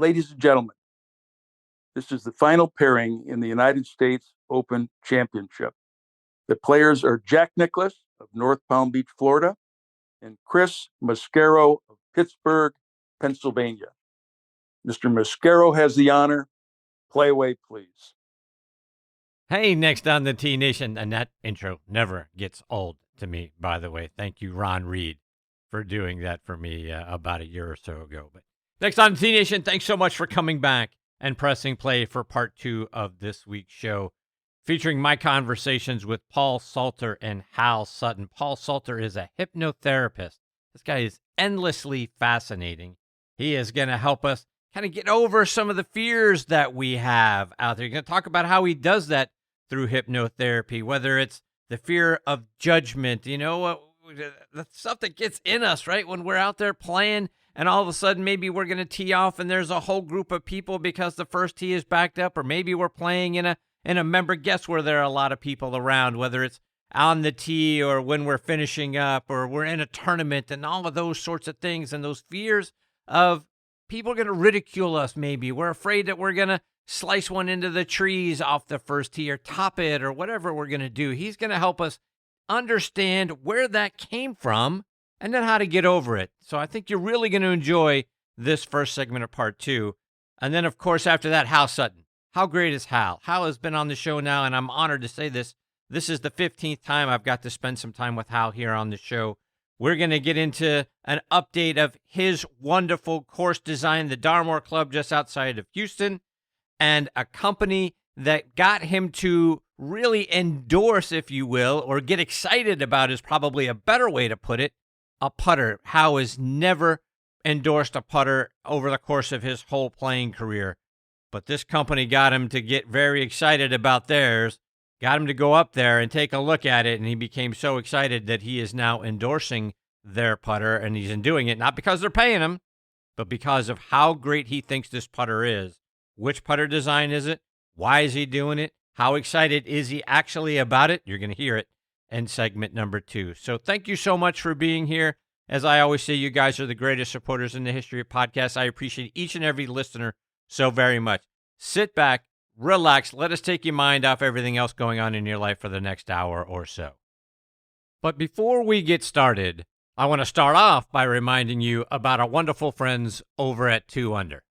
Ladies and gentlemen, this is the final pairing in the United States Open Championship. The players are Jack Nicklaus of North Palm Beach, Florida, and Chris Mascaro of Pittsburgh, Pennsylvania. Mr. Mascaro has the honor. Play away, please. Hey, next on the T Nation, and that intro never gets old to me, by the way. Thank you, Ron Reed, for doing that for me about a year or so ago. But next on the T Nation, thanks so much for coming back and pressing play for part 2 of this week's show, featuring my conversations with Paul Salter and Hal Sutton. Paul Salter is a hypnotherapist. This guy is endlessly fascinating. He is going to help us kind of get over some of the fears that we have out there. He's going to talk about how he does that through hypnotherapy, whether it's the fear of judgment, the stuff that gets in us, right? When we're out there playing and all of a sudden maybe we're going to tee off and there's a whole group of people because the first tee is backed up, or maybe we're playing in a member guest where there are a lot of people around, whether it's on the tee or when we're finishing up or we're in a tournament and all of those sorts of things, and those fears of people are going to ridicule us maybe. We're afraid that we're going to slice one into the trees off the first tee or top it or whatever we're going to do. He's going to help us understand where that came from and then how to get over it. So I think you're really going to enjoy this first segment of part 2. And then, of course, after that, Hal Sutton. How great is Hal? Hal has been on the show now, and I'm honored to say this. This is the 15th time I've got to spend some time with Hal here on the show. We're going to get into an update of his wonderful course design, the Darmor Club just outside of Houston, and a company that got him to really endorse, if you will, or get excited about is probably a better way to put it, a putter. Hal has never endorsed a putter over the course of his whole playing career, but this company got him to get very excited about theirs, got him to go up there and take a look at it, and he became so excited that he is now endorsing their putter, and he's doing it not because they're paying him, but because of how great he thinks this putter is. Which putter design is it? Why is he doing it? How excited is he actually about it? You're going to hear it in segment number 2. So thank you so much for being here. As I always say, you guys are the greatest supporters in the history of podcasts. I appreciate each and every listener so very much. Sit back, relax, let us take your mind off everything else going on in your life for the next hour or so. But before we get started, I want to start off by reminding you about our wonderful friends over at 2 Under.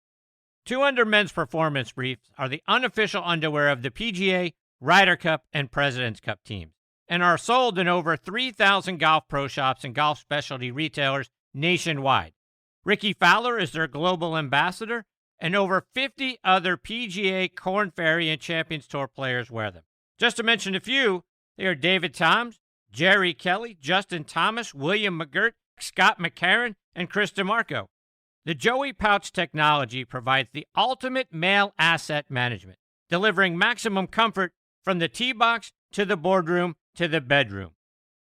2 Under men's performance briefs are the unofficial underwear of the PGA, Ryder Cup, and President's Cup teams, and are sold in over 3,000 golf pro shops and golf specialty retailers nationwide. Ricky Fowler is their global ambassador, and over 50 other PGA, Korn Ferry, and Champions Tour players wear them. Just to mention a few, they are David Toms, Jerry Kelly, Justin Thomas, William McGirt, Scott McCarron, and Chris DeMarco. The Joey Pouch technology provides the ultimate male asset management, delivering maximum comfort from the tee box to the boardroom to the bedroom.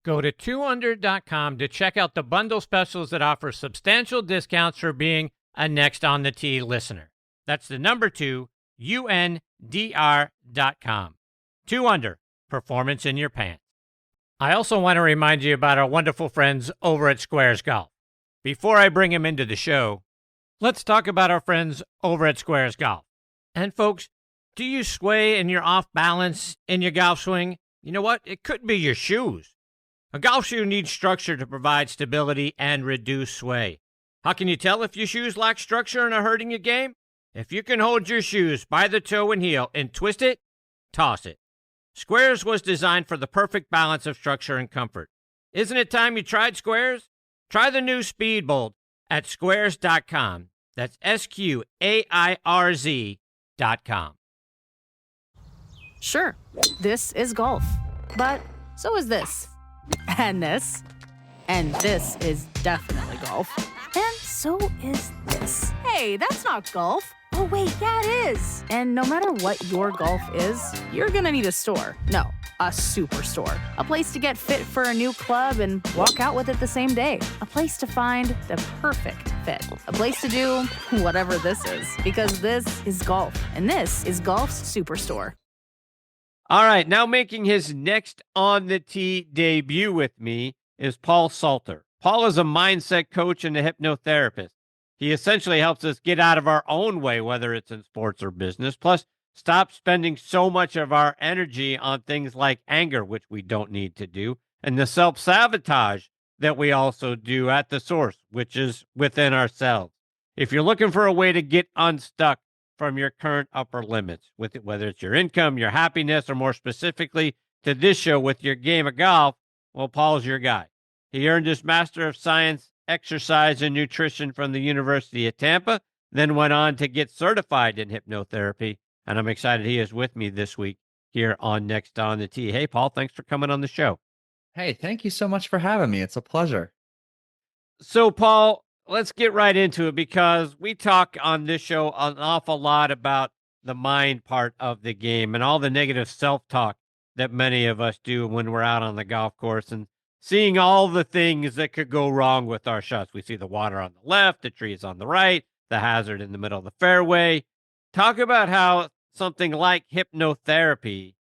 Go to 2under.com to check out the bundle specials that offer substantial discounts for being a Next on the Tee listener. That's the number 2, UNDR.com. 2 Under, performance in your pants. I also want to remind you about our wonderful friends over at Squares Golf. Before I bring them into the show, let's talk about our friends over at Squares Golf. And folks, do you sway and you're off balance in your golf swing? You know what? It could be your shoes. A golf shoe needs structure to provide stability and reduce sway. How can you tell if your shoes lack structure and are hurting your game? If you can hold your shoes by the toe and heel and twist it, toss it. Squares was designed for the perfect balance of structure and comfort. Isn't it time you tried Squares? Try the new Speedbolt at squares.com. That's SQAIRZ.com. Sure, this is golf, but so is this. And this. And this is definitely golf. And so is this. Hey, that's not golf. Oh, wait, yeah, it is. And no matter what your golf is, you're gonna need a store. No, a superstore. A place to get fit for a new club and walk out with it the same day. A place to find the perfect fit. A place to do whatever this is. Because this is golf. And this is golf's superstore. All right, now making his next on the tee debut with me is Paul Salter. Paul is a mindset coach and a hypnotherapist. He essentially helps us get out of our own way, whether it's in sports or business. Plus, stop spending so much of our energy on things like anger, which we don't need to do, and the self-sabotage that we also do at the source, which is within ourselves. If you're looking for a way to get unstuck from your current upper limits, with it, whether it's your income, your happiness, or more specifically to this show with your game of golf, well, Paul's your guy. He earned his Master of Science, Exercise and Nutrition from the University of Tampa, then went on to get certified in hypnotherapy. And I'm excited he is with me this week here on Next on the Tee. Hey, Paul, thanks for coming on the show. Hey, thank you so much for having me. It's a pleasure. So, Paul, let's get right into it because we talk on this show an awful lot about the mind part of the game and all the negative self-talk that many of us do when we're out on the golf course and seeing all the things that could go wrong with our shots. We see the water on the left, the trees on the right, the hazard in the middle of the fairway. Talk about how something like hypnotherapy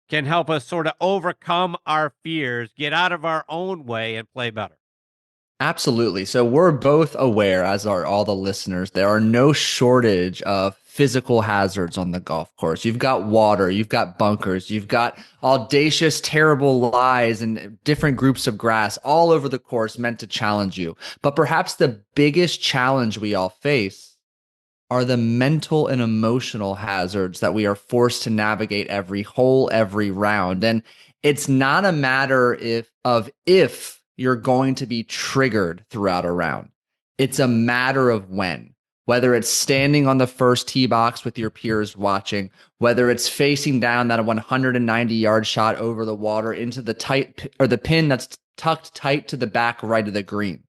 can help us sort of overcome our fears, get out of our own way, and play better. Absolutely. So we're both aware, as are all the listeners, there are no shortage of physical hazards on the golf course. You've got water, you've got bunkers, you've got audacious, terrible lies and different groups of grass all over the course meant to challenge you. But perhaps the biggest challenge we all face are the mental and emotional hazards that we are forced to navigate every hole, every round. And it's not a matter if you're going to be triggered throughout a round. It's a matter of when. Whether it's standing on the first tee box with your peers watching, whether it's facing down that 190-yard shot over the water into the the pin that's tucked tight to the back right of the green.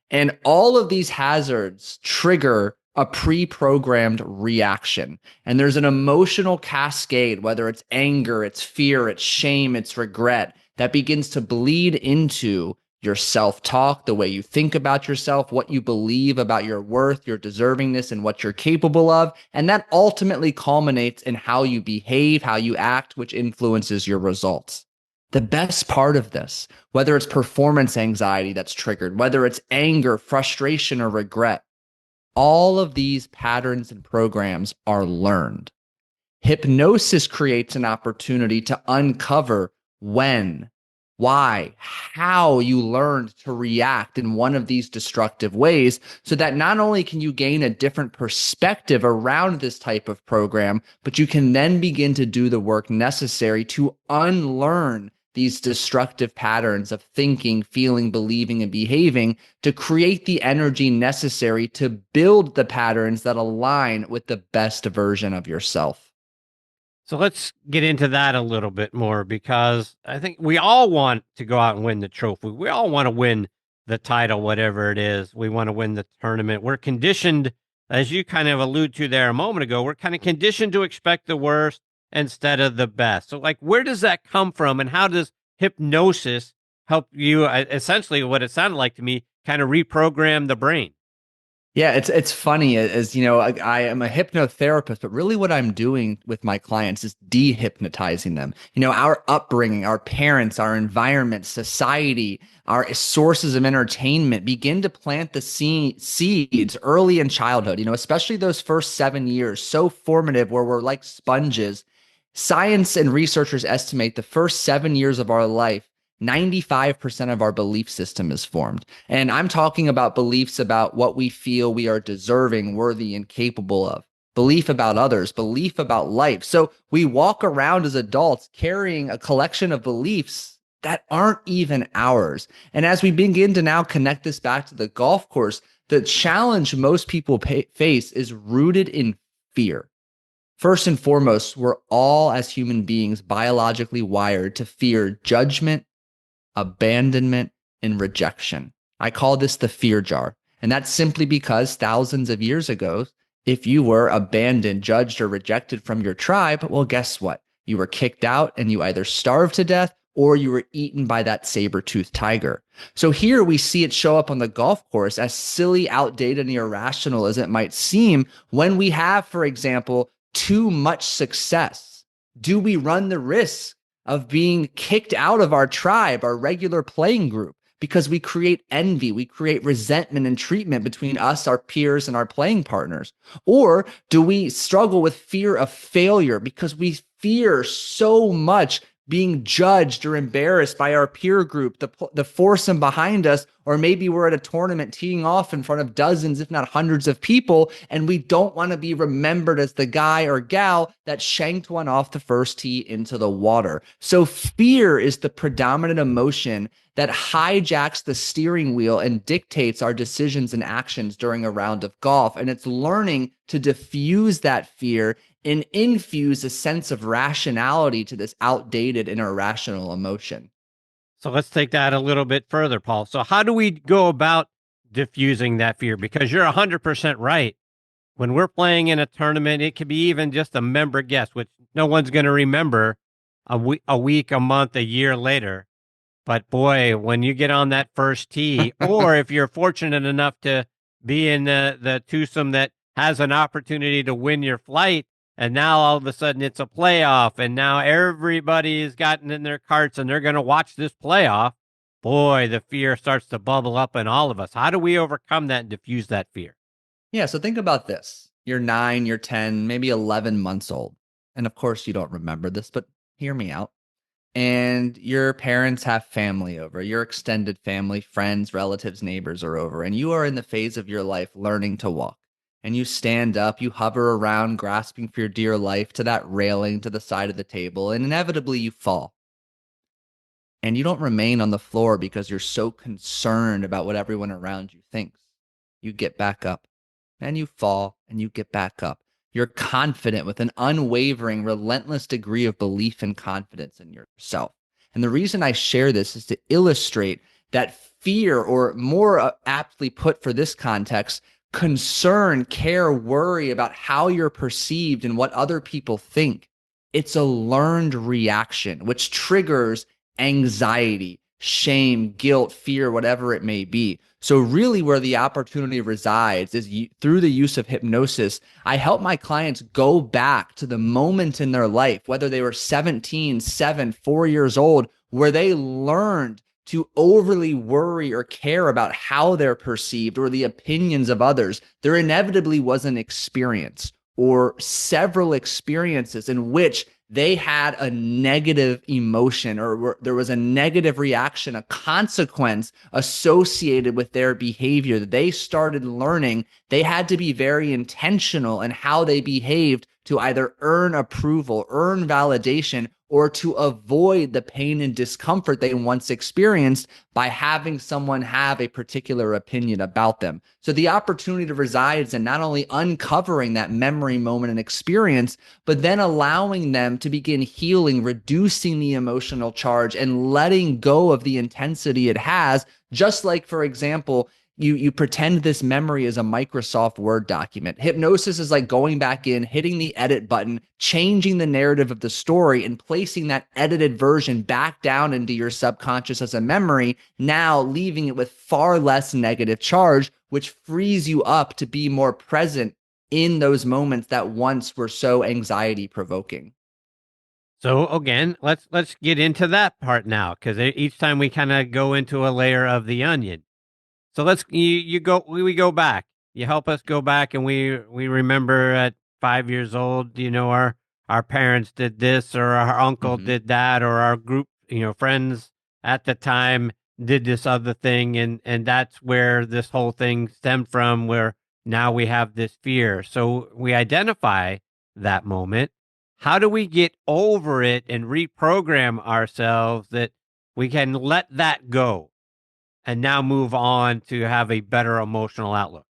And all of these hazards trigger a pre-programmed reaction. And there's an emotional cascade, whether it's anger, it's fear, it's shame, it's regret, that begins to bleed into your self-talk, the way you think about yourself, what you believe about your worth, your deservingness, and what you're capable of. And that ultimately culminates in how you behave, how you act, which influences your results. The best part of this, whether it's performance anxiety that's triggered, whether it's anger, frustration, or regret, all of these patterns and programs are learned. Hypnosis creates an opportunity to uncover when, why, how you learned to react in one of these destructive ways, so that not only can you gain a different perspective around this type of program, but you can then begin to do the work necessary to unlearn these destructive patterns of thinking, feeling, believing, and behaving to create the energy necessary to build the patterns that align with the best version of yourself. So let's get into that a little bit more because I think we all want to go out and win the trophy. We all want to win the title, whatever it is. We want to win the tournament. We're conditioned, as you kind of alluded to there a moment ago, we're kind of conditioned to expect the worst instead of the best. So like, where does that come from? And how does hypnosis help you, essentially what it sounded like to me, kind of reprogram the brain? Yeah, it's funny, as you know, I am a hypnotherapist, but really what I'm doing with my clients is dehypnotizing them. You know, our upbringing, our parents, our environment, society, our sources of entertainment begin to plant the seeds early in childhood, you know, especially those first 7 years, so formative where we're like sponges. Science and researchers estimate the first 7 years of our life, 95% of our belief system is formed. And I'm talking about beliefs about what we feel we are deserving, worthy, and capable of. Belief about others, belief about life. So we walk around as adults carrying a collection of beliefs that aren't even ours. And as we begin to now connect this back to the golf course, the challenge most people face is rooted in fear. First and foremost, we're all as human beings biologically wired to fear judgment, abandonment, and rejection. I call this the fear jar. And that's simply because thousands of years ago, if you were abandoned, judged, or rejected from your tribe, well, guess what? You were kicked out and you either starved to death or you were eaten by that saber-toothed tiger. So here we see it show up on the golf course, as silly, outdated, and irrational as it might seem, when we have, for example, too much success. Do we run the risk of being kicked out of our tribe, our regular playing group, because we create envy, we create resentment and treatment between us, our peers, and our playing partners? Or do we struggle with fear of failure because we fear so much being judged or embarrassed by our peer group, the foursome behind us, or maybe we're at a tournament teeing off in front of dozens, if not hundreds of people, and we don't want to be remembered as the guy or gal that shanked one off the first tee into the water. So fear is the predominant emotion that hijacks the steering wheel and dictates our decisions and actions during a round of golf. And it's learning to diffuse that fear and infuse a sense of rationality to this outdated and irrational emotion. So let's take that a little bit further, Paul. So how do we go about diffusing that fear? Because you're 100% right. When we're playing in a tournament, it could be even just a member guest, which no one's going to remember a week, a month, a year later. But boy, when you get on that first tee, or if you're fortunate enough to be in the twosome that has an opportunity to win your flight, and now all of a sudden it's a playoff, and now everybody's gotten in their carts and they're going to watch this playoff, boy, the fear starts to bubble up in all of us. How do we overcome that and diffuse that fear? Yeah, so think about this. You're 9, you're 10, maybe 11 months old. And of course, you don't remember this, but hear me out. And your parents have family over, your extended family, friends, relatives, neighbors are over, and you are in the phase of your life learning to walk. And you stand up, you hover around, grasping for your dear life to that railing to the side of the table, and inevitably you fall. And you don't remain on the floor because you're so concerned about what everyone around you thinks. You get back up, and you fall, and you get back up. You're confident with an unwavering, relentless degree of belief and confidence in yourself. And the reason I share this is to illustrate that fear, or more aptly put for this context, concern, care, worry about how you're perceived and what other people think. It's a learned reaction, which triggers anxiety, shame, guilt, fear, whatever it may be. So really where the opportunity resides is through the use of hypnosis. I help my clients go back to the moment in their life, whether they were 17, 7, 4 years old, where they learned to overly worry or care about how they're perceived or the opinions of others. There inevitably was an experience or several experiences in which they had a negative emotion, or there was a negative reaction, a consequence associated with their behavior that they started learning. They had to be very intentional in how they behaved to either earn approval, earn validation, or to avoid the pain and discomfort they once experienced by having someone have a particular opinion about them. So the opportunity resides in not only uncovering that memory, moment, and experience, but then allowing them to begin healing, reducing the emotional charge, and letting go of the intensity it has. Just like, for example, you pretend this memory is a Microsoft Word document. Hypnosis is like going back in, hitting the edit button, changing the narrative of the story, and placing that edited version back down into your subconscious as a memory, now leaving it with far less negative charge, which frees you up to be more present in those moments that once were so anxiety provoking. So again, let's get into that part now, because each time we kind of go into a layer of the onion. So we go back. You help us go back, and we remember at 5 years old, our parents did this, or our uncle did that, or our group, friends at the time did this other thing, and that's where this whole thing stemmed from, where now we have this fear. So we identify that moment. How do we get over it and reprogram ourselves that we can let that go and now move on to have a better emotional outlook?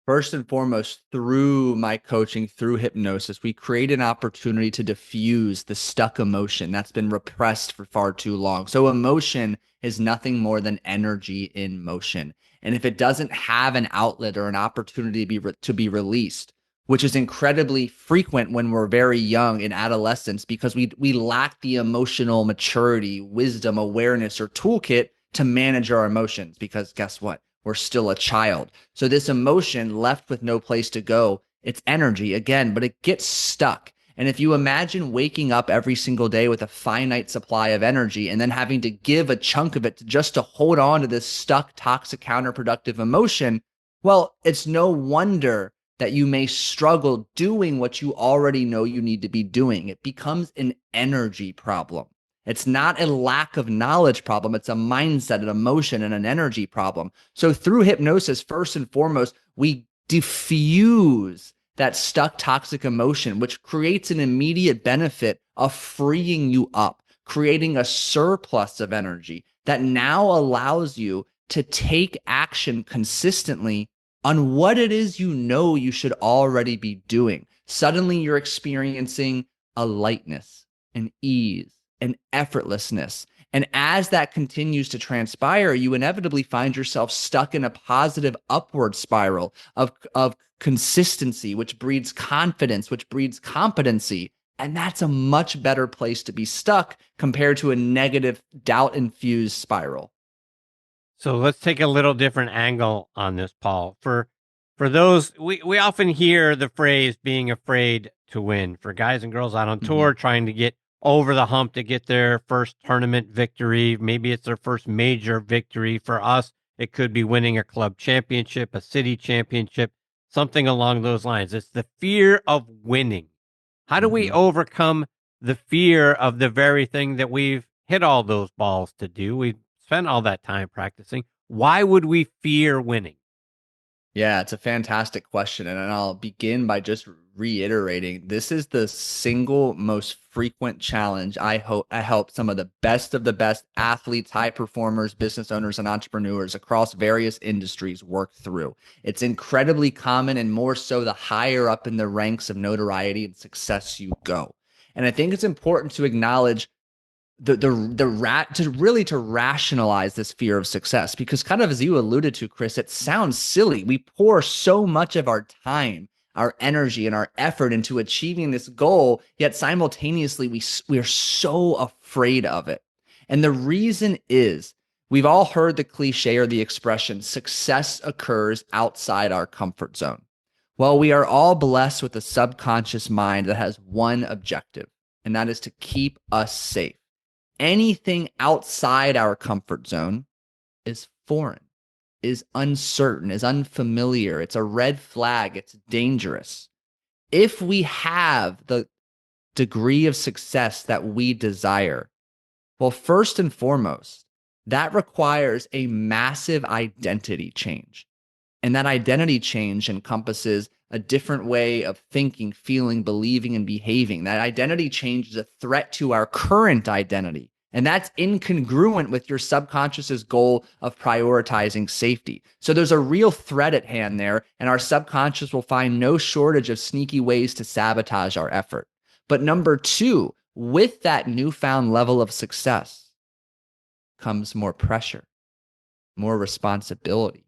First and foremost, through my coaching, through hypnosis, we create an opportunity to diffuse the stuck emotion that's been repressed for far too long. So emotion is nothing more than energy in motion. And if it doesn't have an outlet or an opportunity to be released, which is incredibly frequent when we're very young in adolescence, because we lack the emotional maturity, wisdom, awareness, or toolkit to manage our emotions, because guess what? We're still a child. So this emotion left with no place to go, it's energy again, but it gets stuck. And if you imagine waking up every single day with a finite supply of energy and then having to give a chunk of it just to hold on to this stuck, toxic, counterproductive emotion, well, it's no wonder that you may struggle doing what you already know you need to be doing. It becomes an energy problem. It's not a lack of knowledge problem. It's a mindset, an emotion, and an energy problem. So through hypnosis, first and foremost, we diffuse that stuck toxic emotion, which creates an immediate benefit of freeing you up, creating a surplus of energy that now allows you to take action consistently on what it is you know you should already be doing. Suddenly you're experiencing a lightness, an ease, an effortlessness. And as that continues to transpire, you inevitably find yourself stuck in a positive upward spiral of consistency, which breeds confidence, which breeds competency. And that's a much better place to be stuck compared to a negative, doubt-infused spiral. So let's take a little different angle on this, Paul. For those, we often hear the phrase being afraid to win for guys and girls out on tour trying to get over the hump to get their first tournament victory. Maybe it's their first major victory. For us, it could be winning a club championship, a city championship, something along those lines. It's the fear of winning. How do we overcome the fear of the very thing that we've hit all those balls to do? We've spent all that time practicing. Why would we fear winning? Yeah, it's a fantastic question. And I'll begin by just reiterating this is the single most frequent challenge I help some of the best athletes, high performers, business owners, and entrepreneurs across various industries work through. It's incredibly common, and more so the higher up in the ranks of notoriety and success you go. And I think it's important to acknowledge to rationalize this fear of success, because kind of as you alluded to, Chris, it sounds silly. We pour so much of our time, our energy, and our effort into achieving this goal, yet simultaneously we are so afraid of it. And the reason is we've all heard the cliche or the expression, success occurs outside our comfort zone. Well, we are all blessed with a subconscious mind that has one objective, and that is to keep us safe. Anything outside our comfort zone is foreign, is uncertain, is unfamiliar. It's a red flag. It's dangerous. If we have the degree of success that we desire, well, first and foremost, that requires a massive identity change. And that identity change encompasses a different way of thinking, feeling, believing, and behaving. That identity change is a threat to our current identity. And that's incongruent with your subconscious's goal of prioritizing safety. So there's a real threat at hand there, and our subconscious will find no shortage of sneaky ways to sabotage our effort. But number two, with that newfound level of success comes more pressure, more responsibility,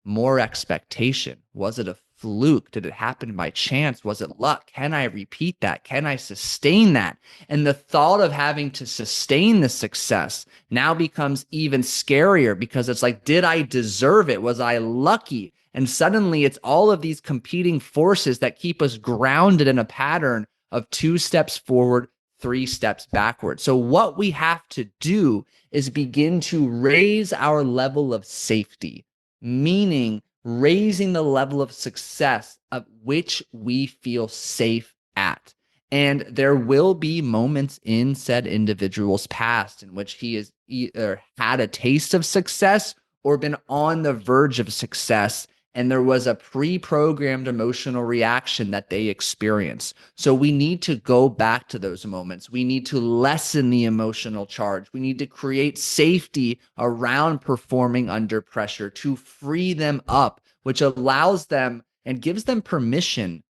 more expectation. Was it a fluke? Did it happen by chance? Was it luck? Can I repeat that? Can I sustain that? And the thought of having to sustain the success now becomes even scarier, because it's like, did I deserve it? Was I lucky? And suddenly it's all of these competing forces that keep us grounded in a pattern of 2 steps forward, 3 steps backward. So what we have to do is begin to raise our level of safety, meaning raising the level of success of which we feel safe at. And there will be moments in said individual's past in which he has either had a taste of success or been on the verge of success, and there was a pre-programmed emotional reaction that they experienced. So we need to go back to those moments. We need to lessen the emotional charge. We need to create safety around performing under pressure to free them up, which allows them and gives them permission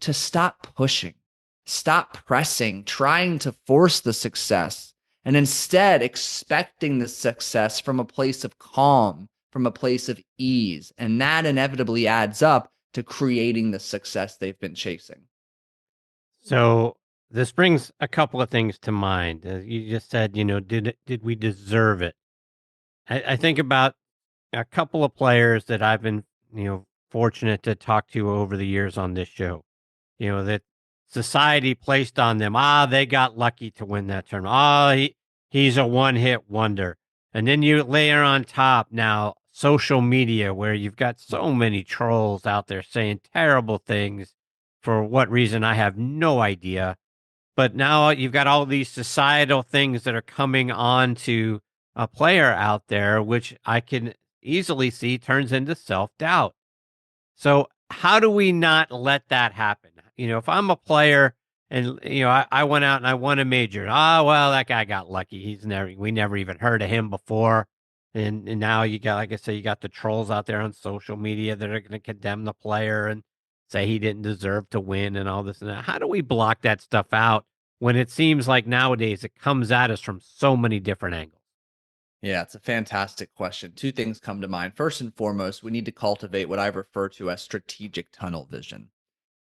to stop pushing, stop pressing, trying to force the success, and instead expecting the success from a place of calm, from a place of ease. And that inevitably adds up to creating the success they've been chasing. So this brings a couple of things to mind. You just said, did we deserve it? I think about a couple of players that I've been, fortunate to talk to over the years on this show, that society placed on them. They got lucky to win that tournament. He's a one-hit wonder. And then you layer on top now social media, where you've got so many trolls out there saying terrible things for what reason I have no idea. But now you've got all these societal things that are coming on to a player out there, which I can easily see turns into self-doubt. So how do we not let that happen? If I'm a player and, I went out and I won a major. Well, that guy got lucky. We never even heard of him before. And now you got, like I say, you got the trolls out there on social media that are going to condemn the player and say he didn't deserve to win and all this and that. How do we block that stuff out when it seems like nowadays it comes at us from so many different angles? Yeah, it's a fantastic question. Two things come to mind. First and foremost, we need to cultivate what I refer to as strategic tunnel vision.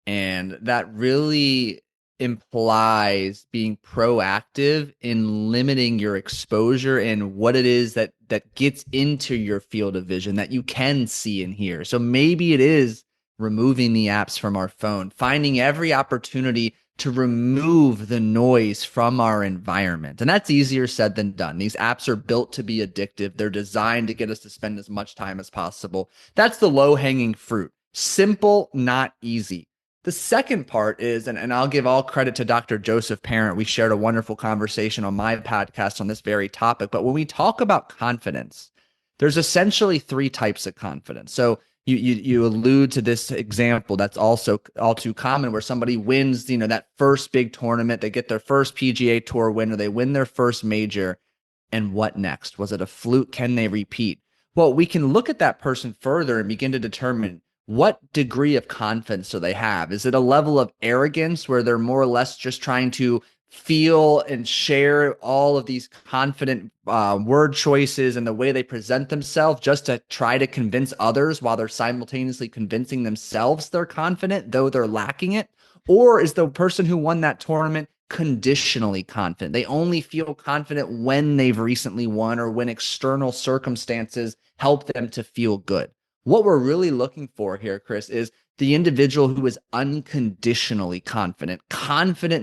And that really implies being proactive in limiting your exposure and what it is that gets into your field of vision that you can see and hear. So maybe it is removing the apps from our phone, finding every opportunity to remove the noise from our environment. And that's easier said than done. These apps are built to be addictive. They're designed to get us to spend as much time as possible. That's the low-hanging fruit. Simple, not easy. The second part is, and I'll give all credit to Dr. Joseph Parent. We shared a wonderful conversation on my podcast on this very topic. But when we talk about confidence, there's essentially three types of confidence. So you allude to this example that's also all too common, where somebody wins, that first big tournament, they get their first PGA Tour win, or they win their first major. And what next? Was it a fluke? Can they repeat? Well, we can look at that person further and begin to determine what degree of confidence do they have. Is it a level of arrogance where they're more or less just trying to feel and share all of these confident word choices and the way they present themselves just to try to convince others while they're simultaneously convincing themselves they're confident, though they're lacking it? Or is the person who won that tournament conditionally confident? They only feel confident when they've recently won or when external circumstances help them to feel good. What we're really looking for here, Chris, is the individual who is unconditionally confident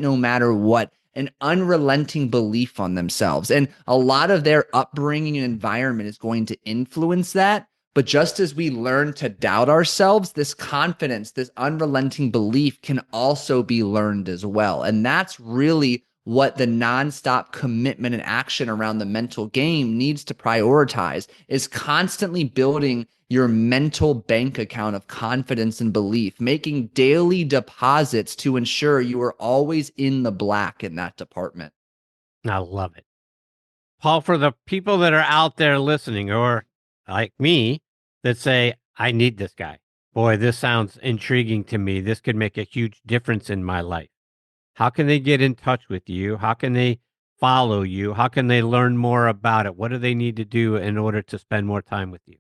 no matter what, an unrelenting belief on themselves. And a lot of their upbringing and environment is going to influence that. But just as we learn to doubt ourselves, this confidence, this unrelenting belief can also be learned as well. And that's really what the nonstop commitment and action around the mental game needs to prioritize, is constantly building your mental bank account of confidence and belief, making daily deposits to ensure you are always in the black in that department. I love it. Paul, for the people that are out there listening, or like me, that say, I need this guy. Boy, this sounds intriguing to me. This could make a huge difference in my life. How can they get in touch with you? How can they follow you? How can they learn more about it? What do they need to do in order to spend more time with you?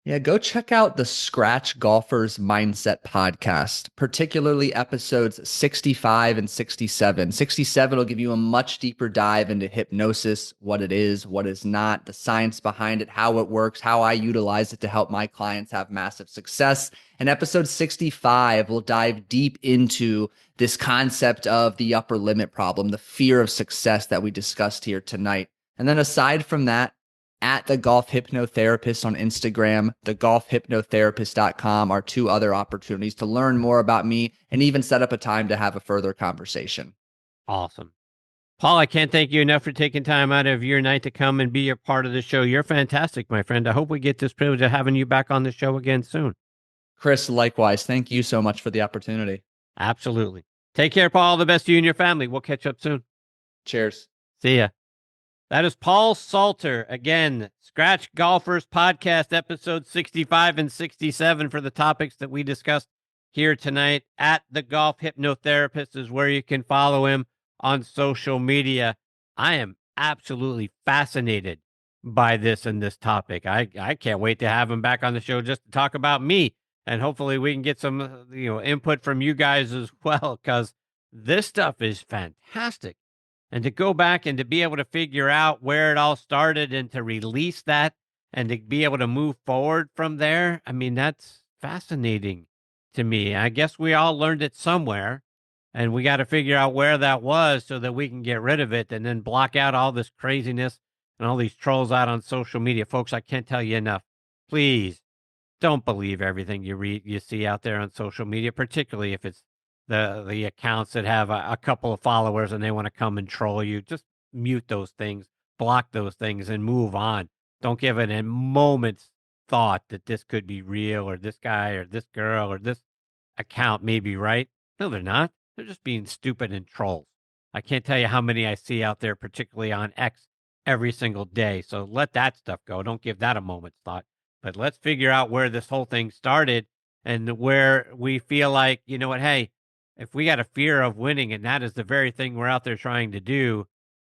Yeah, go check out the Scratch Golfers Mindset podcast, particularly episodes 65 and 67. 67 will give you a much deeper dive into hypnosis, what it is, what is not, the science behind it, how it works, how I utilize it to help my clients have massive success. And episode 65 will dive deep into this concept of the upper limit problem, the fear of success that we discussed here tonight. And then aside from that, at the Golf Hypnotherapist on Instagram, thegolfhypnotherapist.com are two other opportunities to learn more about me and even set up a time to have a further conversation. Awesome. Paul, I can't thank you enough for taking time out of your night to come and be a part of the show. You're fantastic, my friend. I hope we get this privilege of having you back on the show again soon. Chris, likewise. Thank you so much for the opportunity. Absolutely. Take care, Paul. All the best to you and your family. We'll catch up soon. Cheers. See ya. That is Paul Salter. Again, Scratch Golfers Podcast, episode 65 and 67 for the topics that we discussed here tonight. At the Golf Hypnotherapist is where you can follow him on social media. I am absolutely fascinated by this and this topic. I can't wait to have him back on the show just to talk about me. And hopefully we can get some input from you guys as well, because this stuff is fantastic. And to go back and to be able to figure out where it all started and to release that and to be able to move forward from there, I mean, that's fascinating to me. I guess we all learned it somewhere. And we got to figure out where that was so that we can get rid of it and then block out all this craziness and all these trolls out on social media. Folks, I can't tell you enough. Please don't believe everything you see out there on social media, particularly if it's the accounts that have a couple of followers and they want to come and troll you. Just mute those things, block those things, and move on. Don't give it a moment's thought that this could be real or this guy or this girl or this account may be right. No, they're not. They're just being stupid and trolls. I can't tell you how many I see out there, particularly on X, every single day. So let that stuff go. Don't give that a moment's thought. But let's figure out where this whole thing started and where we feel like, you know what, hey, if we got a fear of winning and that is the very thing we're out there trying to do,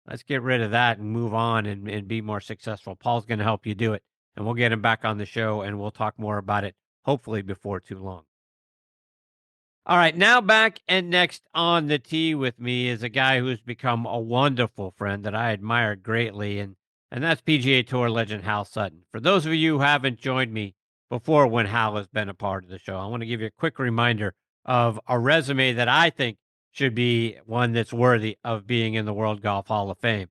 let's get rid of that and move on and be more successful. Paul's going to help you do it. And we'll get him back on the show and we'll talk more about it, hopefully before too long. All right, now back and next on the tee with me is a guy who's become a wonderful friend that I admire greatly, and that's PGA Tour legend Hal Sutton. For those of you who haven't joined me before when Hal has been a part of the show, I want to give you a quick reminder of a resume that I think should be one that's worthy of being in the World Golf Hall of Fame.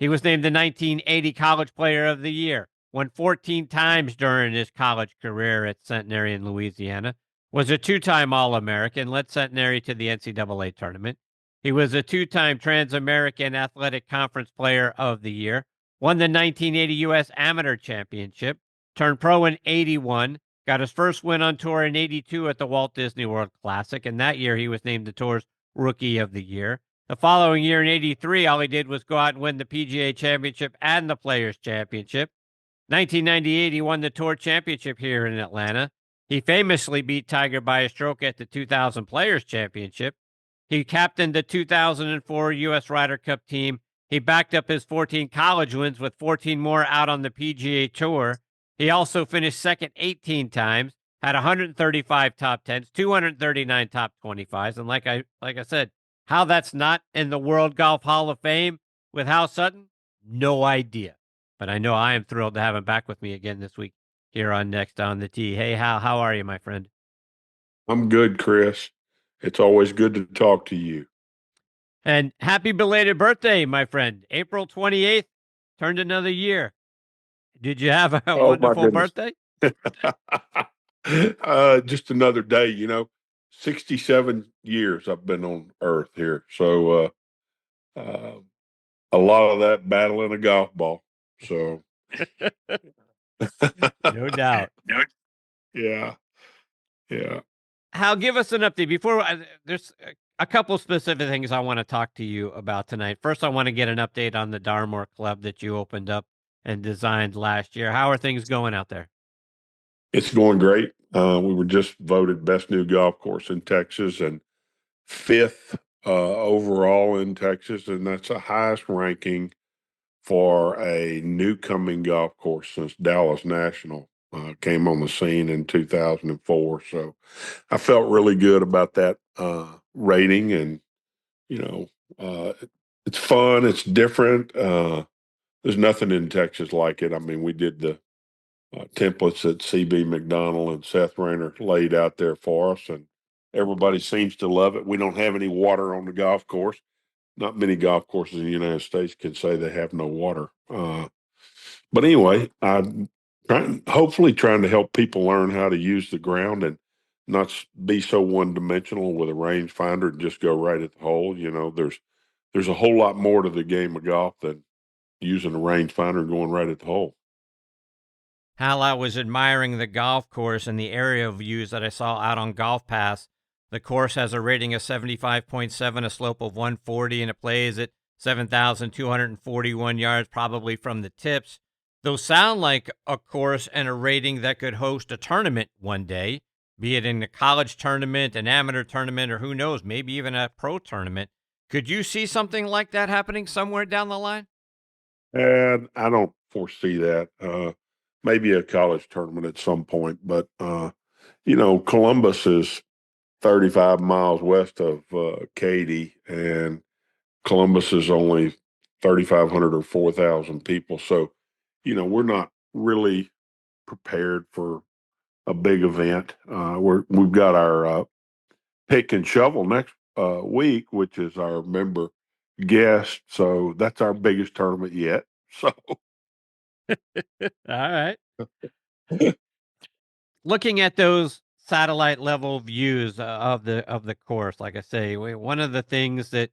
He was named the 1980 College Player of the Year, won 14 times during his college career at Centenary in Louisiana, was a two-time All-American, led Centenary to the NCAA tournament. He was a two-time Trans-American Athletic Conference Player of the Year, won the 1980 U.S. Amateur Championship, turned pro in 81, got his first win on tour in 82 at the Walt Disney World Classic, and that year he was named the Tour's Rookie of the Year. The following year in 83, all he did was go out and win the PGA Championship and the Players Championship. 1998, he won the Tour Championship here in Atlanta. He famously beat Tiger by a stroke at the 2000 Players Championship. He captained the 2004 U.S. Ryder Cup team. He backed up his 14 college wins with 14 more out on the PGA Tour. He also finished second 18 times, had 135 top 10s, 239 top 25s. And like I said, how that's not in the World Golf Hall of Fame with Hal Sutton, no idea. But I know I am thrilled to have him back with me again this week here on Next on the Tee. Hey, Hal, how are you, my friend? I'm good, Chris. It's always good to talk to you. And happy belated birthday, my friend. April 28th, turned another year. Did you have a wonderful birthday? Just another day, 67 years I've been on Earth here. So a lot of that battling a golf ball. So no doubt. Yeah. Hal, give us an update. Before there's a couple specific things I want to talk to you about tonight. First, I want to get an update on the Darmor Club that you opened up and designed last year. How are things going out there? It's going great. We were just voted best new golf course in Texas and fifth overall in Texas, and that's the highest ranking for a new coming golf course since Dallas National came on the scene in 2004. So I felt really good about that rating, and it's fun, it's different. There's nothing in Texas like it. I mean, we did the templates that CB McDonald and Seth Rayner laid out there for us, and everybody seems to love it. We don't have any water on the golf course. Not many golf courses in the United States can say they have no water. But anyway, I'm hopefully trying to help people learn how to use the ground and not be so one-dimensional with a rangefinder and just go right at the hole. There's a whole lot more to the game of golf than using a rangefinder and going right at the hole. Hal, I was admiring the golf course and the area views that I saw out on Golf Pass. The course has a rating of 75.7, a slope of 140, and it plays at 7,241 yards, probably from the tips. Those sound like a course and a rating that could host a tournament one day, be it in a college tournament, an amateur tournament, or who knows, maybe even a pro tournament. Could you see something like that happening somewhere down the line? And I don't foresee that. Maybe a college tournament at some point, but Columbus is 35 miles west of Katy, and Columbus is only 3,500 or 4,000 people. So, we're not really prepared for a big event. We've got our pick and shovel next week, which is our member guest. So that's our biggest tournament yet. So All right. Looking at those satellite level views of the course, like I say, one of the things that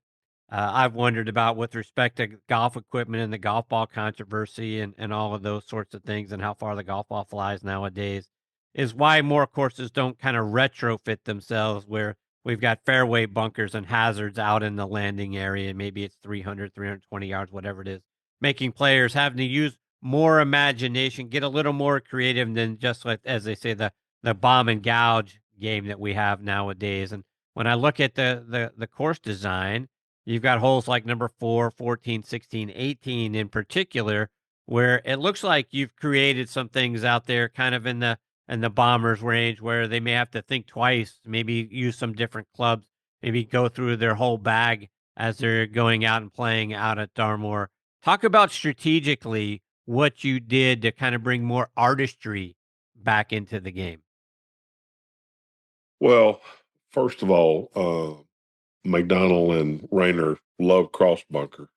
I've wondered about with respect to golf equipment and the golf ball controversy and all of those sorts of things and how far the golf ball flies nowadays is why more courses don't kind of retrofit themselves where we've got fairway bunkers and hazards out in the landing area. Maybe it's 300, 320 yards, whatever it is, making players having to use more imagination, get a little more creative than just like, as they say, the bomb and gouge game that we have nowadays. And when I look at the course design, you've got holes like number 4, 14, 16, 18 in particular, where it looks like you've created some things out there kind of in the bombers range where they may have to think twice, maybe use some different clubs, maybe go through their whole bag as they're going out and playing out at Darmor. Talk about strategically what you did to kind of bring more artistry back into the game. well, first of all, McDonald and Rayner love cross bunkers.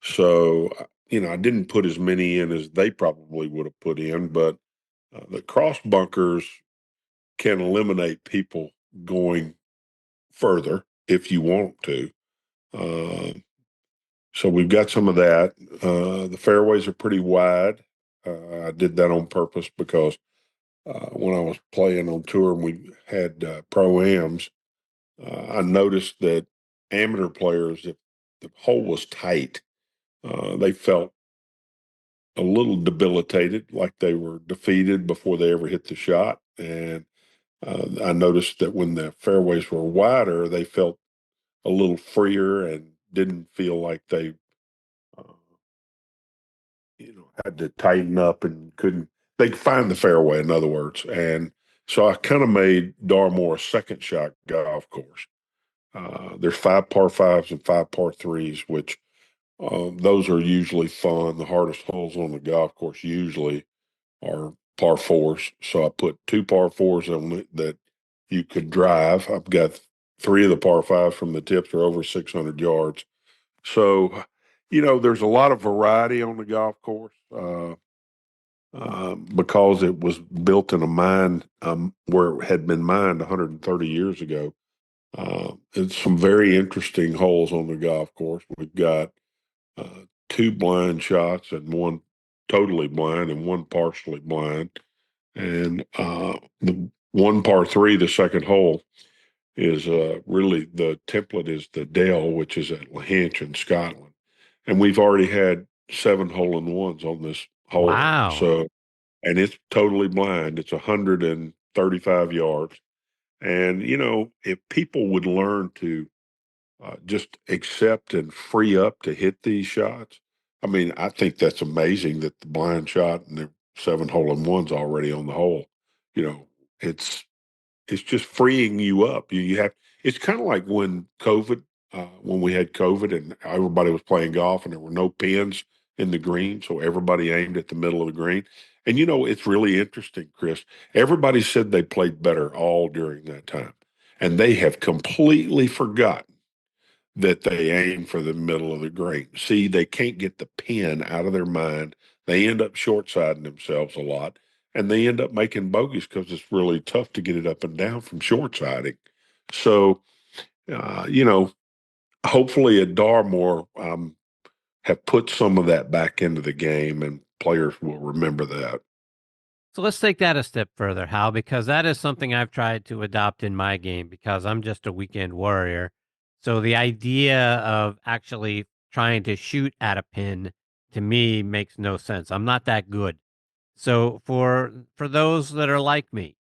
So, I didn't put as many in as they probably would have put in, but the cross bunkers can eliminate people going further if you want to. Uh, so we've got some of that. The fairways are pretty wide. I did that on purpose because when I was playing on tour and we had pro-ams, I noticed that amateur players, if the hole was tight, they felt a little debilitated, like they were defeated before they ever hit the shot. And I noticed that when the fairways were wider, they felt a little freer and didn't feel like they, uh, had to tighten up and couldn't. They could find the fairway, in other words. And so I kind of made Darmor a second shot golf course. There's 5 par fives and 5 par threes, which those are usually fun. The hardest holes on the golf course usually are par fours. So I put 2 par fours on it that you could drive. I've got 3 of the par fives from the tips are over 600 yards. So, there's a lot of variety on the golf course because it was built in a mine where it had been mined 130 years ago. It's some very interesting holes on the golf course. We've got 2 blind shots and 1 totally blind and 1 partially blind. And the 1 par 3, the second hole, is really the template is the Dell, which is at Lahinch in Scotland. And we've already had 7 hole-in-ones on this hole. Wow. So, and it's totally blind. It's 135 yards. And, if people would learn to just accept and free up to hit these shots, I mean, I think that's amazing that the blind shot and the 7 hole-in-ones already on the hole. You know, it's it's just freeing you up. You have it's kind of like when we had COVID and everybody was playing golf and there were no pins in the green, so everybody aimed at the middle of the green. And it's really interesting, Chris. Everybody said they played better all during that time, and they have completely forgotten that they aim for the middle of the green. See, they can't get the pin out of their mind. They end up short siding themselves a lot, and they end up making bogeys because it's really tough to get it up and down from short siding. So, uh, you know, hopefully at Darmor, have put some of that back into the game, and players will remember that. So let's take that a step further, Hal, because that is something I've tried to adopt in my game because I'm just a weekend warrior. So the idea of actually trying to shoot at a pin to me makes no sense. I'm not that good. So for those that are like me,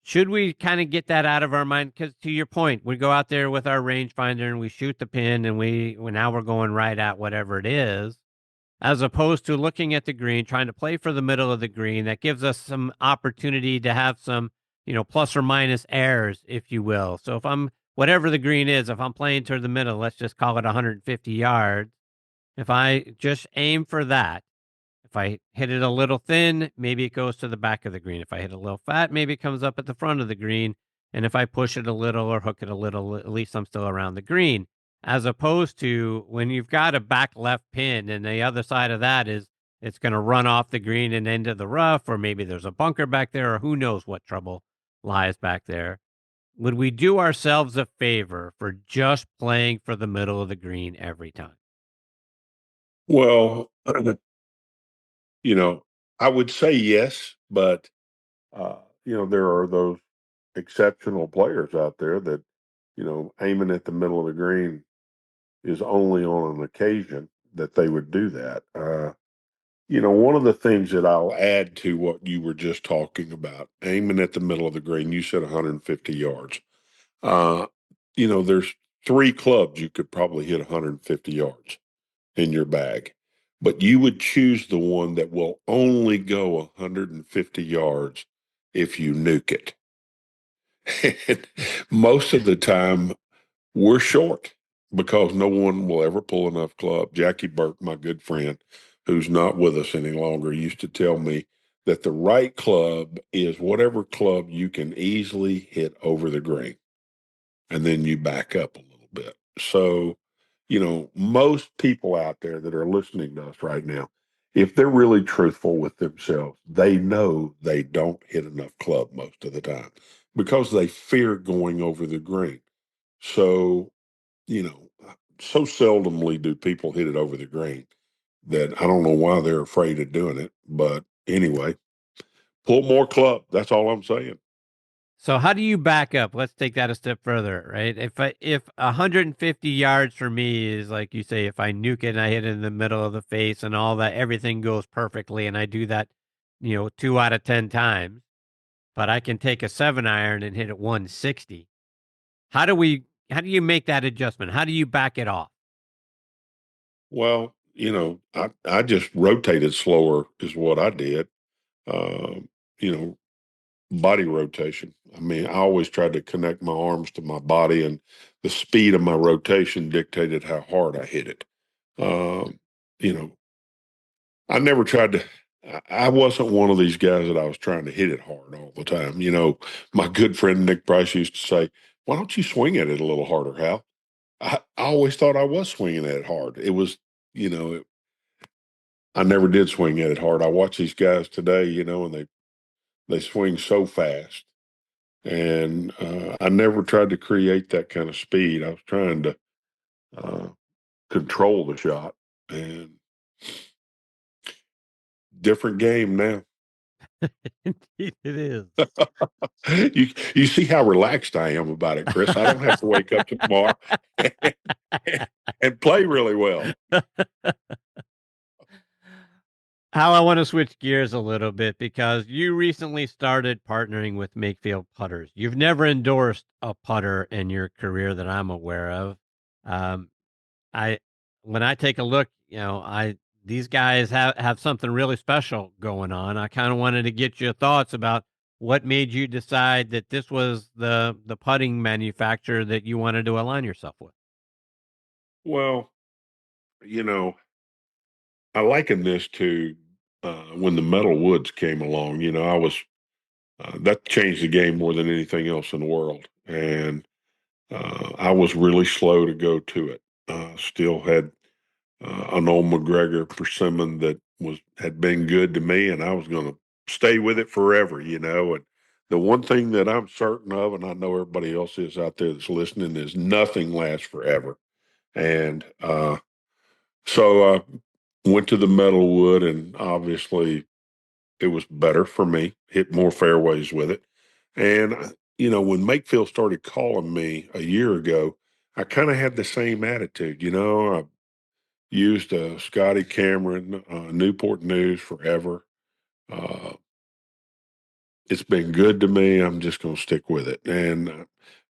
should we kind of get that out of our mind? Because to your point, we go out there with our rangefinder and we shoot the pin, and now we're going right at whatever it is, as opposed to looking at the green, trying to play for the middle of the green. That gives us some opportunity to have some, plus or minus errors, if you will. So if I'm, whatever the green is, if I'm playing toward the middle, let's just call it 150 yards. If I just aim for that, if I hit it a little thin, maybe it goes to the back of the green. If I hit it a little fat, maybe it comes up at the front of the green. And if I push it a little or hook it a little, at least I'm still around the green. As opposed to when you've got a back left pin and the other side of that is it's going to run off the green and into the rough, or maybe there's a bunker back there, or who knows what trouble lies back there. Would we do ourselves a favor for just playing for the middle of the green every time? Well, I would say yes, but there are those exceptional players out there that, aiming at the middle of the green is only on an occasion that they would do that. One of the things that I'll add to what you were just talking about, aiming at the middle of the green, you said 150 yards. Uh, there's three clubs you could probably hit 150 yards in your bag, but you would choose the one that will only go 150 yards if you nuke it. And most of the time, we're short because no one will ever pull enough club. Jackie Burke, my good friend, who's not with us any longer, used to tell me that the right club is whatever club you can easily hit over the green, and then you back up a little bit. So, most people out there that are listening to us right now, if they're really truthful with themselves, they know they don't hit enough club most of the time because they fear going over the green. So, you know, so seldomly do people hit it over the green that I don't know why they're afraid of doing it. But anyway, pull more club. That's all I'm saying. So how do you back up? Let's take that a step further, right? If 150 yards for me is like you say, if I nuke it and I hit it in the middle of the face and all that, everything goes perfectly, and I do that, 2 out of 10 times, but I can take a 7-iron and hit it 160. How do you make that adjustment? How do you back it off? Well, I just rotated slower is what I did. Um, you know, Body rotation. I mean, I always tried to connect my arms to my body, and the speed of my rotation dictated how hard I hit it. Um, you know, I never tried to. I wasn't one of these guys that I was trying to hit it hard all the time. My good friend Nick Price used to say, "Why don't you swing at it a little harder, Hal?" I always thought I was swinging at it hard. It was, you know, I never did swing at it hard. I watch these guys today, and they swing so fast. And I never tried to create that kind of speed. I was trying to uh, control the shot, and different game now. Indeed, it is. You see how relaxed I am about it, Chris. I don't have to wake up tomorrow and play really well. How I want to switch gears a little bit because you recently started partnering with Makefield Putters. You've never endorsed a putter in your career that I'm aware of. Um, I when I take a look, I these guys have something really special going on. I kind of wanted to get your thoughts about what made you decide that this was the putting manufacturer that you wanted to align yourself with. Well, I liken this to when the metal woods came along. I was that changed the game more than anything else in the world, and I was really slow to go to it. Still had an old McGregor persimmon that had been good to me, and I was going to stay with it forever. And the one thing that I'm certain of, and I know everybody else is out there that's listening, is nothing lasts forever. And so I went to the metal wood, and obviously it was better for me. Hit more fairways with it, and when Makefield started calling me a year ago, I kind of had the same attitude. I used Scotty Cameron, Newport News forever. Uh, it's been good to me. I'm just going to stick with it, and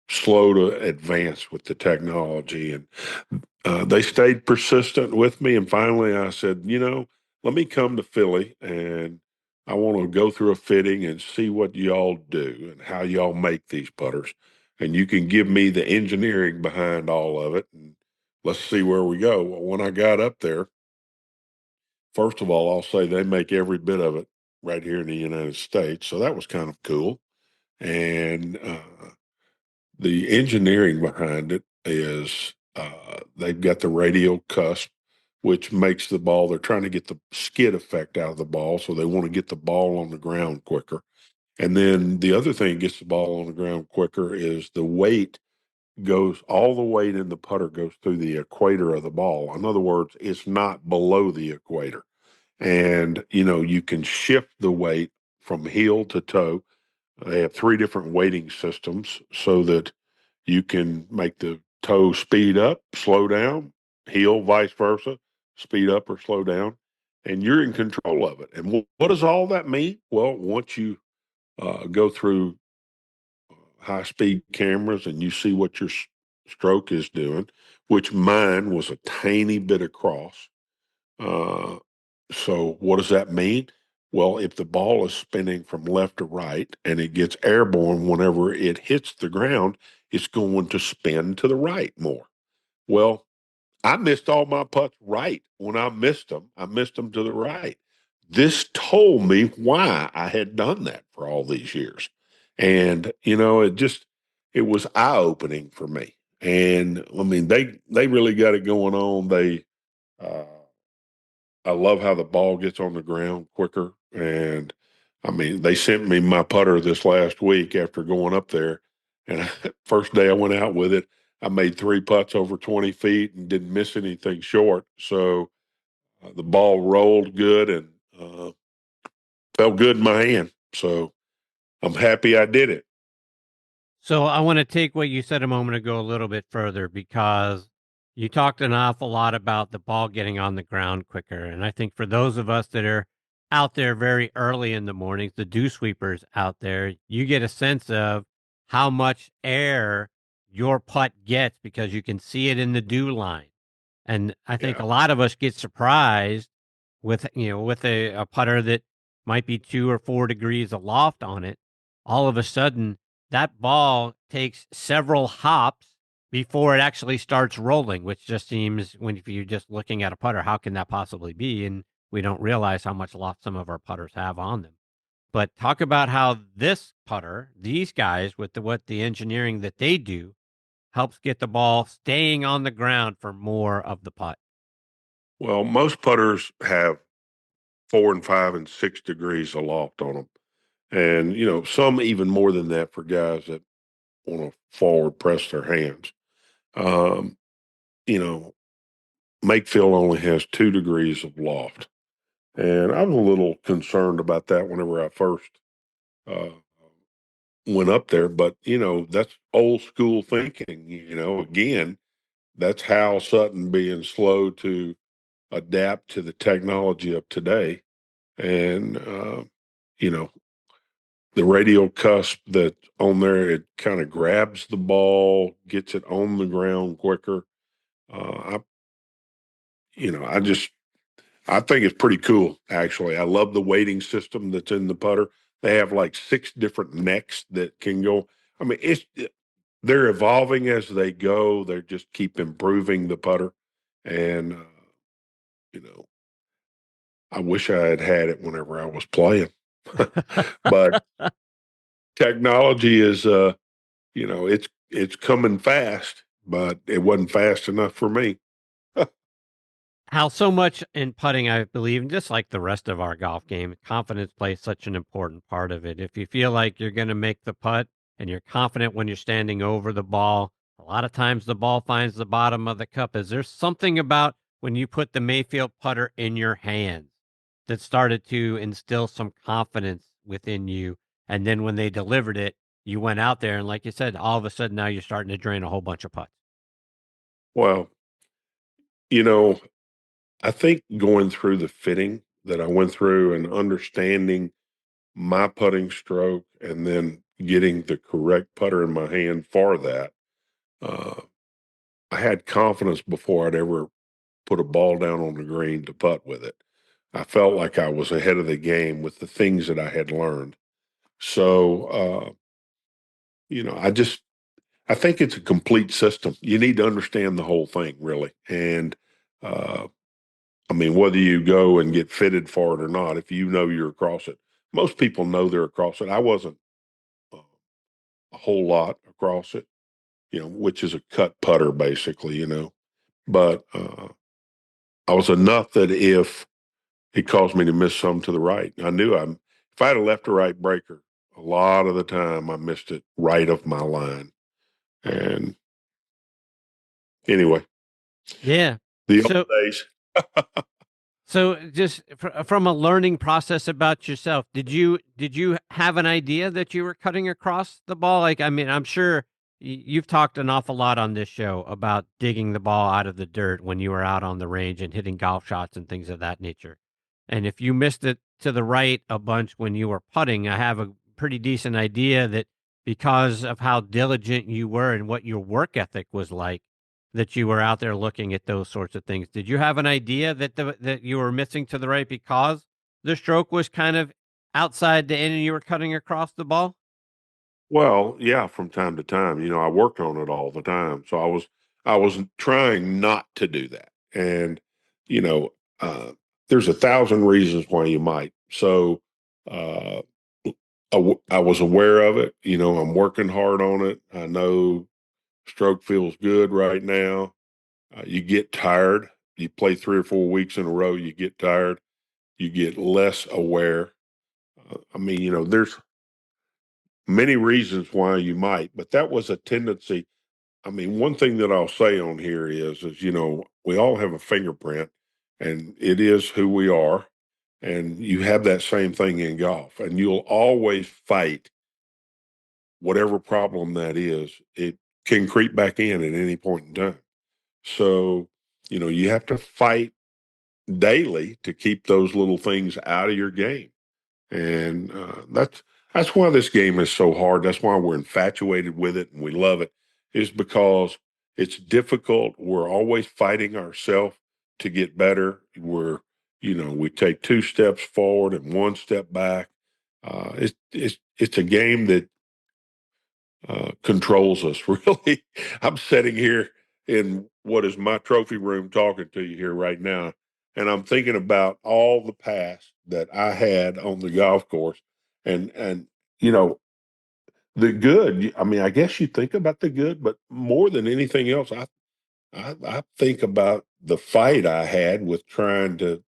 slow to advance with the technology. And they stayed persistent with me. And finally, I said, let me come to Philly, and I want to go through a fitting and see what y'all do and how y'all make these putters. And you can give me the engineering behind all of it, and let's see where we go. Well, when I got up there, first of all, I'll say they make every bit of it right here in the United States. So that was kind of cool. And The engineering behind it is they've got the radial cusp, which makes the ball, they're trying to get the skid effect out of the ball, so they want to get the ball on the ground quicker. And then the other thing that gets the ball on the ground quicker is the weight goes, all the weight in the putter goes through the equator of the ball. In other words, it's not below the equator. And, you can shift the weight from heel to toe. They have three different weighting systems so that you can make the toe speed up, slow down, heel, vice versa, speed up or slow down, and you're in control of it. And what does all that mean? Well, once you go through high speed cameras and you see what your stroke is doing, which mine was a tiny bit across. So what does that mean? Well, if the ball is spinning from left to right and it gets airborne whenever it hits the ground, it's going to spin to the right more. Well, I missed all my putts right. When I missed them, to the right. This told me why I had done that for all these years. And, it was eye opening for me. And I mean, they really got it going on. Uh, I love how the ball gets on the ground quicker. And I mean, they sent me my putter this last week after going up there. And first day I went out with it, I made three putts over 20 feet and didn't miss anything short. So the ball rolled good and felt good in my hand. So I'm happy I did it. So I want to take what you said a moment ago a little bit further, because you talked an awful lot about the ball getting on the ground quicker. And I think for those of us that are out there very early in the mornings, the dew sweepers out there, you get a sense of how much air your putt gets because you can see it in the dew line. And I think Yeah. a lot of us get surprised with, with a putter that might be 2 or 4 degrees aloft on it. All of a sudden, that ball takes several hops before it actually starts rolling, which just seems, when if you're just looking at a putter, how can that possibly be? And we don't realize how much loft some of our putters have on them. But talk about how this putter, these guys, with what the engineering that they do, helps get the ball staying on the ground for more of the putt. Well, most putters have 4 and 5 and 6 degrees aloft on them. And, some even more than that for guys that want to forward press their hands. Um, you know, Makefield only has 2 degrees of loft. And I was a little concerned about that whenever I first uh, went up there. But, that's old school thinking. Again, that's Hal Sutton being slow to adapt to the technology of today. And, you know, the radial cusp that's on there, it kind of grabs the ball, gets it on the ground quicker. I, I just, I think it's pretty cool, actually. I love the weighting system that's in the putter. They have like 6 different necks that can go. I mean, they're evolving as they go. They just keep improving the putter. And, you know, I wish I had had it whenever I was playing. But technology is, it's coming fast, but it wasn't fast enough for me. How so much in putting, I believe, and just like the rest of our golf game, confidence plays such an important part of it. If you feel like you're going to make the putt and you're confident when you're standing over the ball, a lot of times the ball finds the bottom of the cup. Is there something about when you put the Mayfield putter in your hands that started to instill some confidence within you? And then when they delivered it, you went out there and, like you said, all of a sudden now you're starting to drain a whole bunch of putts. Well, you know, I think going through the fitting that I went through and understanding my putting stroke and then getting the correct putter in my hand for that, uh, I had confidence before I'd ever put a ball down on the green to putt with it. I felt like I was ahead of the game with the things that I had learned. So, I think it's a complete system. You need to understand the whole thing, really. And, I mean, whether you go and get fitted for it or not, if you know you're across it, most people know they're across it. I wasn't a whole lot across it. which is a cut putter basically, but I was enough that if it caused me to miss some to the right, I knew if I had a left or right breaker, a lot of the time I missed it right of my line. And anyway, Yeah. the So, old days. so just from a learning process about yourself, did you have an idea that you were cutting across the ball? Like, I mean, I'm sure you've talked an awful lot on this show about digging the ball out of the dirt when you were out on the range and hitting golf shots and things of that nature. And if you missed it to the right a bunch when you were putting, I have a pretty decent idea that because of how diligent you were and what your work ethic was like, that you were out there looking at those sorts of things. Did you have an idea that you were missing to the right because the stroke was kind of outside the end and you were cutting across the ball? Well, yeah, from time to time, I worked on it all the time. So I was trying not to do that. And, you know, there's 1,000 reasons why you might. So, uh, I was aware of it. I'm working hard on it. I know stroke feels good right now. You get tired. You play 3 or 4 weeks in a row, you get tired. You get less aware. I mean, there's many reasons why you might, but that was a tendency. I mean, one thing that I'll say on here is we all have a fingerprint, and it is who we are. And you have that same thing in golf, and you'll always fight whatever problem that is. It can creep back in at any point in time. So, you have to fight daily to keep those little things out of your game. And that's why this game is so hard. That's why we're infatuated with it and we love it, is because it's difficult. We're always fighting ourselves to get better. We take 2 steps forward and 1 step back. It's a game that controls us. Really, I'm sitting here in what is my trophy room talking to you here right now, and I'm thinking about all the past that I had on the golf course, and you know the good. I mean, I guess you think about the good, but more than anything else, I think about the fight I had with trying to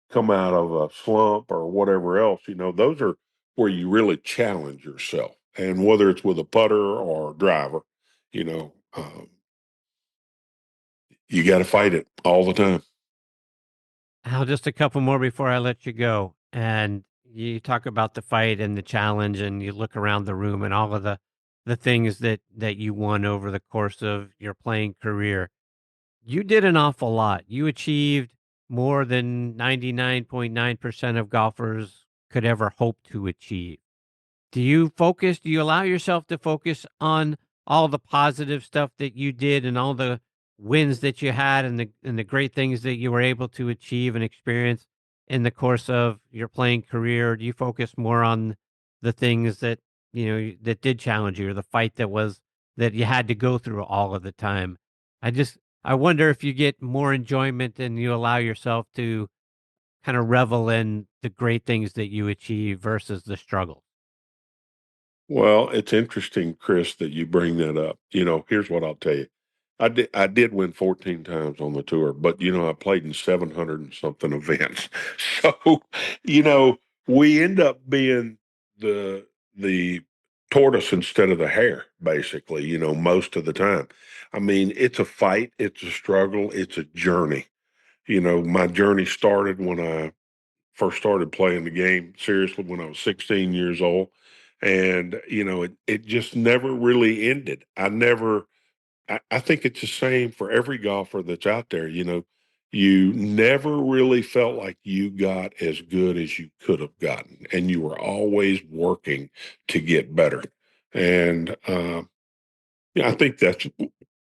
come out of a slump or whatever else. Those are where you really challenge yourself. And whether it's with a putter or a driver, you know, um, you got to fight it all the time. Al, just a couple more before I let you go. And you talk about the fight and the challenge, and you look around the room and all of the things that you won over the course of your playing career. You did an awful lot. You achieved more than 99.9% of golfers could ever hope to achieve. Do you allow yourself to focus on all the positive stuff that you did and all the wins that you had and the great things that you were able to achieve and experience in the course of your playing career? Or do you focus more on the things that, that did challenge you, or the fight that you had to go through all of the time? I wonder if you get more enjoyment and you allow yourself to kind of revel in the great things that you achieve versus the struggle. Well, it's interesting, Chris, that you bring that up. Here's what I'll tell you. I did win 14 times on the tour, but I played in 700 and something events. So, you know, we end up being the tortoise instead of the hare, basically, most of the time. I mean, it's a fight, it's a struggle, it's a journey. My journey started when I first started playing the game seriously when I was 16 years old. And, it just never really ended. I think it's the same for every golfer that's out there. You never really felt like you got as good as you could have gotten, and you were always working to get better. And yeah, I think that's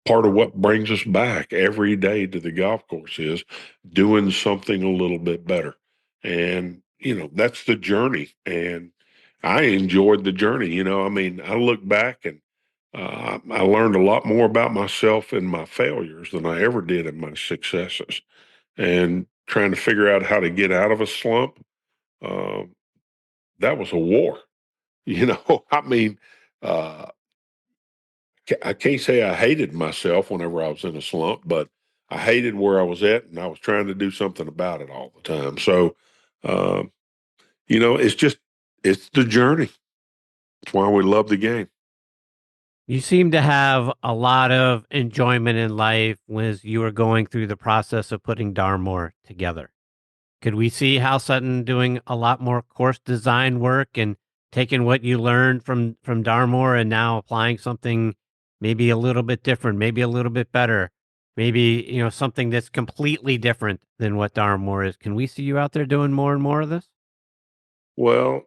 part of what brings us back every day to the golf course is doing something a little bit better. And, that's the journey. And I enjoyed the journey. I mean, I look back and I learned a lot more about myself and my failures than I ever did in my successes. And trying to figure out how to get out of a slump, uh, that was a war. I mean, uh, I can't say I hated myself whenever I was in a slump, but I hated where I was at, and I was trying to do something about it all the time. So, um, it's the journey. That's why we love the game. You seem to have a lot of enjoyment in life as you were going through the process of putting Darmor together. Could we see Hal Sutton doing a lot more course design work and taking what you learned from Darmor and now applying something maybe a little bit different, maybe a little bit better, maybe something that's completely different than what Darmor is? Can we see you out there doing more and more of this? Well,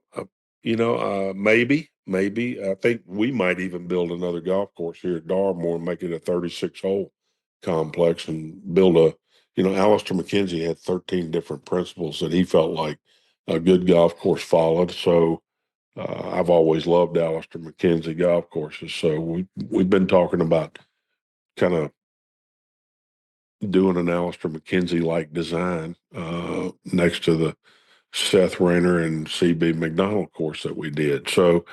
maybe. I think we might even build another golf course here at Darmor and make it a 36-hole complex and build Alistair McKenzie had 13 different principles that he felt like a good golf course followed. So I've always loved Alistair McKenzie golf courses. So we've been talking about kind of doing an Alistair McKenzie-like design next to the Seth Rayner and CB McDonald course that we did. So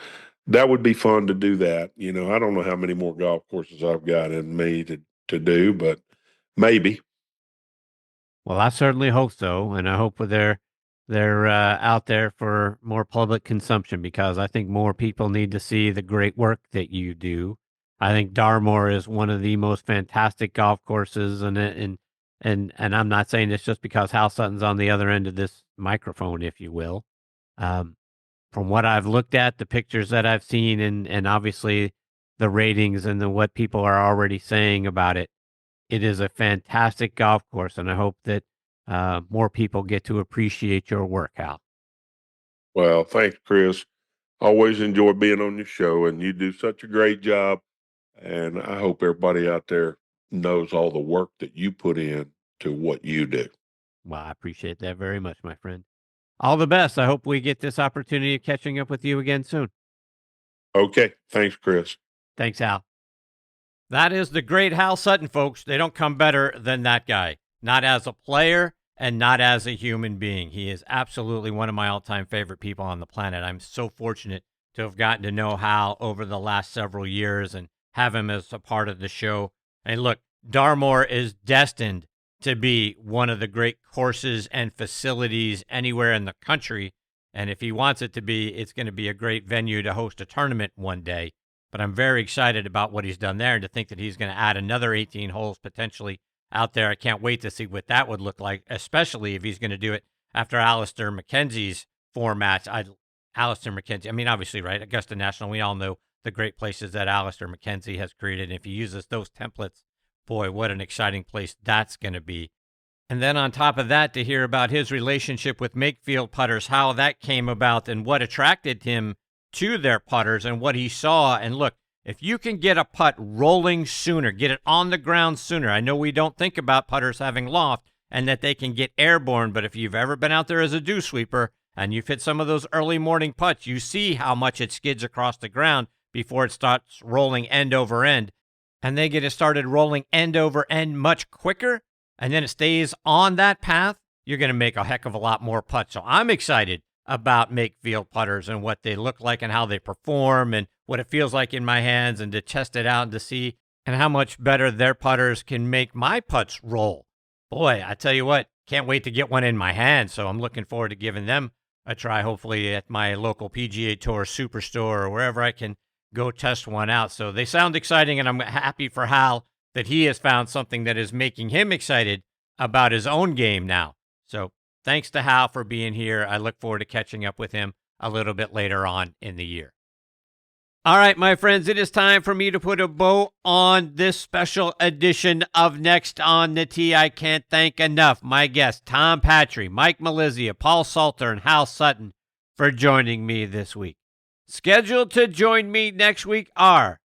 that would be fun to do that. I don't know how many more golf courses I've got in me to do, but maybe. Well, I certainly hope so, and I hope they're out there for more public consumption because I think more people need to see the great work that you do. I think Darmor is one of the most fantastic golf courses, and I'm not saying this just because Hal Sutton's on the other end of this microphone, if you will. From what I've looked at, the pictures that I've seen, and obviously the ratings and what people are already saying about it, it is a fantastic golf course, and I hope that more people get to appreciate your work, Hal. Well, thanks, Chris. Always enjoy being on your show, and you do such a great job. And I hope everybody out there knows all the work that you put in to what you do. Well, I appreciate that very much, my friend. All the best. I hope we get this opportunity of catching up with you again soon. Okay. Thanks, Chris. Thanks, Hal. That is the great Hal Sutton, folks. They don't come better than that guy. Not as a player and not as a human being. He is absolutely one of my all-time favorite people on the planet. I'm so fortunate to have gotten to know Hal over the last several years and have him as a part of the show. And look, Darmor is destined to be one of the great courses and facilities anywhere in the country. And if he wants it to be, it's going to be a great venue to host a tournament one day. But I'm very excited about what he's done there and to think that he's going to add another 18 holes potentially out there. I can't wait to see what that would look like, especially if he's going to do it after Alistair McKenzie's format. Alistair McKenzie, I mean, obviously, right? Augusta National, we all know the great places that Alistair McKenzie has created. And if he uses those templates, boy, what an exciting place that's going to be. And then on top of that, to hear about his relationship with Makefield Putters, how that came about and what attracted him to their putters and what he saw. And look, if you can get a putt rolling sooner, get it on the ground sooner. I know we don't think about putters having loft and that they can get airborne, but if you've ever been out there as a dew sweeper and you've hit some of those early morning putts, you see how much it skids across the ground before it starts rolling end over end. And they get it started rolling end over end much quicker, and then it stays on that path, you're going to make a heck of a lot more putts. So I'm excited about Makefield Putters and what they look like and how they perform and what it feels like in my hands and to test it out and to see and how much better their putters can make my putts roll. Boy, I tell you what, can't wait to get one in my hand. So I'm looking forward to giving them a try, hopefully at my local PGA Tour Superstore or wherever I can go test one out. So they sound exciting, and I'm happy for Hal that he has found something that is making him excited about his own game now. So thanks to Hal for being here. I look forward to catching up with him a little bit later on in the year. All right, my friends, it is time for me to put a bow on this special edition of Next on the Tee. I can't thank enough my guests, Tom Patry, Mike Malizia, Paul Salter, and Hal Sutton for joining me this week. Scheduled to join me next week are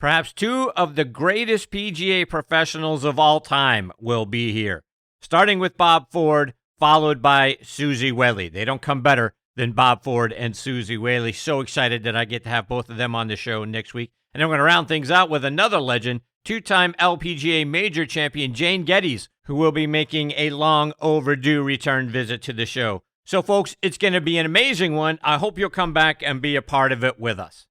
perhaps two of the greatest PGA professionals of all time will be here, starting with Bob Ford, followed by Susie Whaley. They don't come better than Bob Ford and Susie Whaley. So excited that I get to have both of them on the show next week. And I'm going to round things out with another legend, two-time LPGA major champion Jane Geddes, who will be making a long overdue return visit to the show. So, folks, it's going to be an amazing one. I hope you'll come back and be a part of it with us.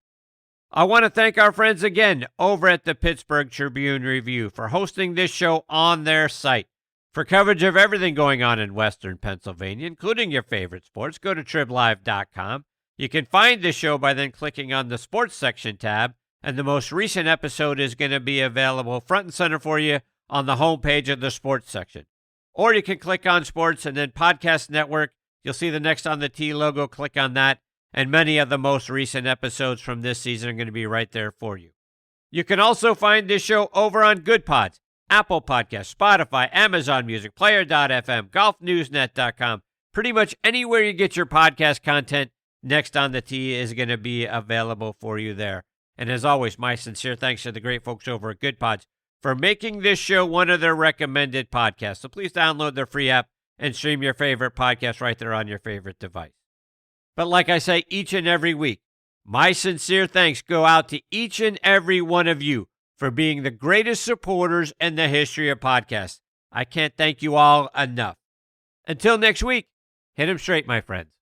I want to thank our friends again over at the Pittsburgh Tribune-Review for hosting this show on their site. For coverage of everything going on in Western Pennsylvania, including your favorite sports, go to triblive.com. You can find this show by then clicking on the Sports section tab, and the most recent episode is going to be available front and center for you on the homepage of the Sports section. Or you can click on Sports and then Podcast Network. You'll see the Next on the Tee logo. Click on that, and many of the most recent episodes from this season are going to be right there for you. You can also find this show over on Good Pods, Apple Podcasts, Spotify, Amazon Music, Player.fm, GolfNewsNet.com. Pretty much anywhere you get your podcast content, Next on the Tee is going to be available for you there. And as always, my sincere thanks to the great folks over at Good Pods for making this show one of their recommended podcasts. So please download their free app and stream your favorite podcast right there on your favorite device. But like I say each and every week, my sincere thanks go out to each and every one of you for being the greatest supporters in the history of podcasts. I can't thank you all enough. Until next week, hit 'em straight, my friends.